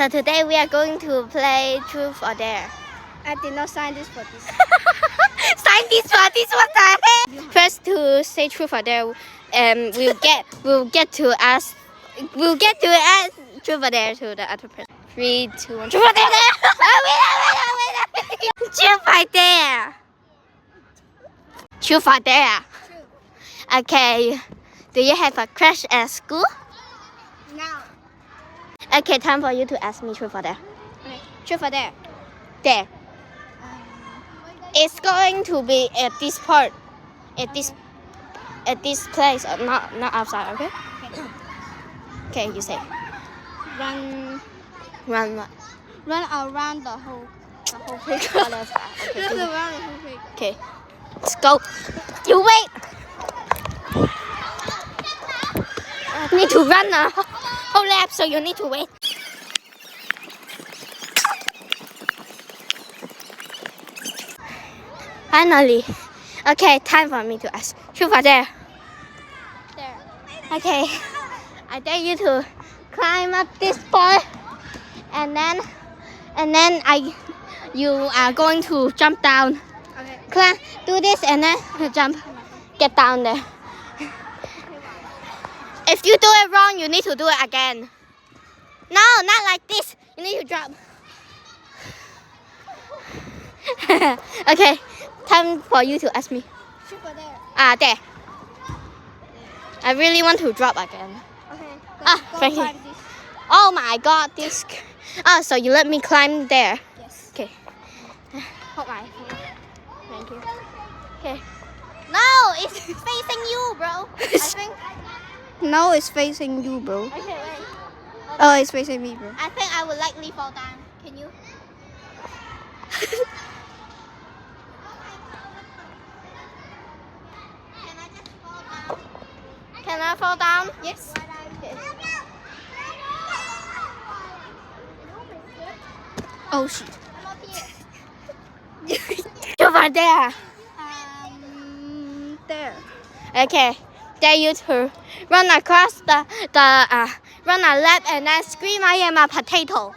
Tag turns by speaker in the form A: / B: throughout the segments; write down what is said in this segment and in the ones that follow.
A: So today we are going to play Truth or Dare.
B: I did not sign this for this.
A: Sign this for this, what the heck? First to say Truth or Dare, we'll get to ask Truth or Dare to the other person. 3, 2, 1. Truth or Dare! Wait. Truth or Dare! Truth or Dare? Okay. Do you have a crush at school?
B: No.
A: Okay, time for you to ask me Truth or Dare.
B: Okay. Truth or dare?
A: Dare. It's going to be at this part, at this place, not outside. Okay. Okay, you say.
B: Run
A: Run.
B: around the whole pig.
A: Oh, that's fine. Okay,
B: Run
A: do-
B: around the whole pig.
A: okay, let's go. You wait. Need to run a whole lap, so you need to wait. Finally. Okay, time for me to ask. Truth or Dare?
B: There.
A: Okay, I dare you to climb up this part, and then you are going to jump down.
B: Okay.
A: Climb, do this, and then jump, get down there. If you do it wrong, you need to do it again. No, not like this. You need to drop. Okay, time for you to ask me.
B: Truth or dare?
A: There. I really want to drop again.
B: Okay. Go
A: Thank you.
B: climb this.
A: Oh my God, this. So you let me climb there.
B: Yes.
A: Okay.
B: Hold my.
A: Thank you. Okay. No, it's facing you, bro. I think.
B: No, it's facing you, bro.
A: Okay, wait.
B: Oh, it's facing me, bro.
A: I think I would likely fall down. Can you? Can I just fall down? Can I fall down?
B: Yes.
A: Okay.
B: Oh shit.
A: Over there.
B: There.
A: Okay. Dare you to run across run a lap and then scream, "I am a potato."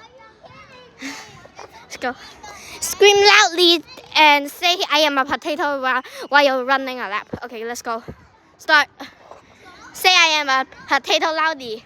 A: Let's go. Scream loudly and say, "I am a potato" while you're running a lap. Okay, let's go. Start. Say, "I am a potato" loudly.